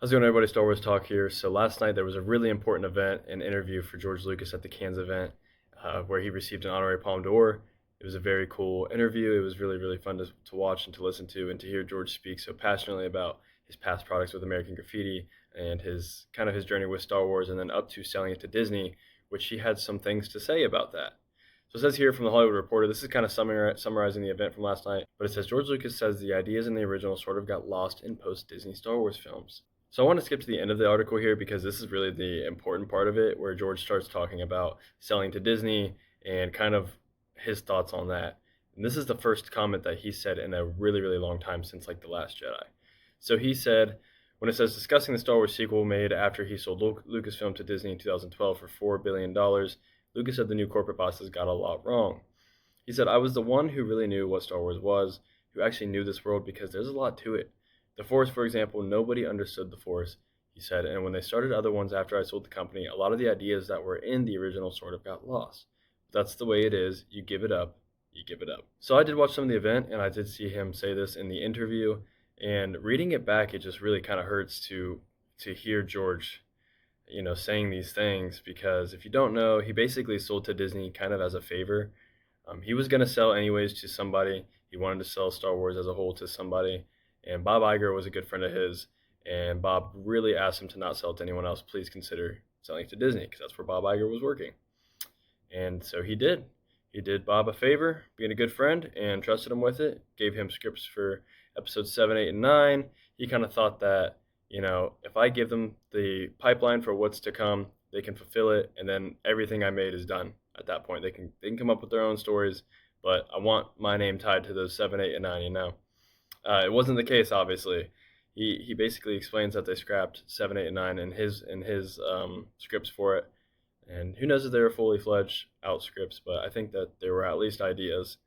How's it going, everybody? Star Wars Talk here. So last night there was a really important event, an interview for George Lucas at the Cannes event, where he received an honorary Palme d'Or. It was a very cool interview. It was really, really fun to watch and to listen to, and to hear George speak so passionately about his past products with American Graffiti and his kind of his journey with Star Wars, and then up to selling it to Disney, which he had some things to say about that. So it says here from the Hollywood Reporter, this is kind of summarizing the event from last night, but it says George Lucas says the ideas in the original sort of got lost in post-Disney Star Wars films. So I want to skip to the end of the article here because this is really the important part of it, where George starts talking about selling to Disney and kind of his thoughts on that. And this is the first comment that he said in a really, really long time, since like The Last Jedi. So he said, when it says discussing the Star Wars sequel made after he sold Lucasfilm to Disney in 2012 for $4 billion, Lucas said the new corporate bosses got a lot wrong. He said, I was the one who really knew what Star Wars was, who actually knew this world, because there's a lot to it. The Force, for example, nobody understood the Force, he said, and when they started other ones after I sold the company, a lot of the ideas that were in the original sort of got lost. That's the way it is. You give it up. You give it up. So I did watch some of the event, and I did see him say this in the interview, and reading it back, it just really kind of hurts to hear George saying these things, because if you don't know, he basically sold to Disney kind of as a favor. He was going to sell anyways to somebody. He wanted to sell Star Wars as a whole to somebody, and Bob Iger was a good friend of his, and Bob really asked him to not sell it to anyone else. Please consider selling it to Disney, because that's where Bob Iger was working. And so he did. He did Bob a favor, being a good friend, and trusted him with it, gave him scripts for episodes 7, 8, and 9. He kind of thought that, if I give them the pipeline for what's to come, they can fulfill it, and then everything I made is done at that point. They can come up with their own stories, but I want my name tied to those 7, 8, and 9, It wasn't the case, obviously. He basically explains that they scrapped 7, 8, and 9 in his scripts for it, and who knows if they were fully fledged out scripts, but I think that there were at least ideas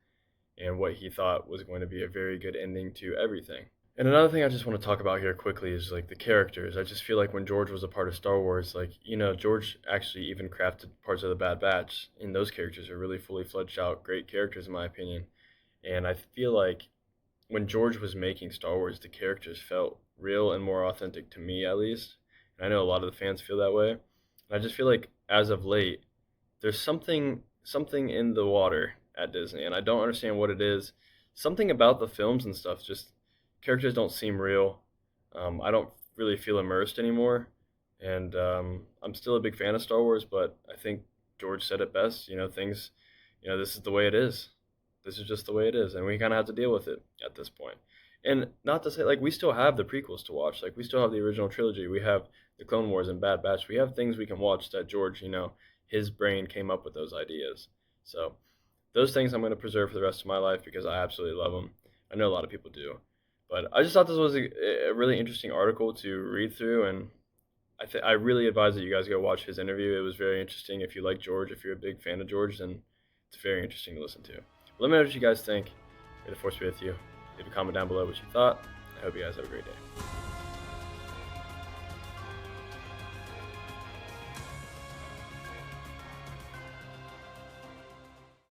and what he thought was going to be a very good ending to everything. And another thing I just want to talk about here quickly is like the characters. I just feel like when George was a part of Star Wars, George actually even crafted parts of the Bad Batch, and those characters are really fully fledged out, great characters in my opinion. And I feel like when George was making Star Wars, the characters felt real and more authentic to me, at least. And I know a lot of the fans feel that way. And I just feel like as of late, there's something in the water at Disney, and I don't understand what it is. Something about the films and stuff, just characters don't seem real. I don't really feel immersed anymore, and I'm still a big fan of Star Wars, but I think George said it best. Things, this is the way it is. This is just the way it is, and we kind of have to deal with it at this point. And not to say, like, we still have the prequels to watch. Like, we still have the original trilogy. We have the Clone Wars and Bad Batch. We have things we can watch that George, his brain came up with those ideas. So those things I'm going to preserve for the rest of my life because I absolutely love them. I know a lot of people do. But I just thought this was a really interesting article to read through, and I really advise that you guys go watch his interview. It was very interesting. If you like George, if you're a big fan of George, then it's very interesting to listen to. Let me know what you guys think. May the force be with you. Leave a comment down below what you thought. I hope you guys have a great day.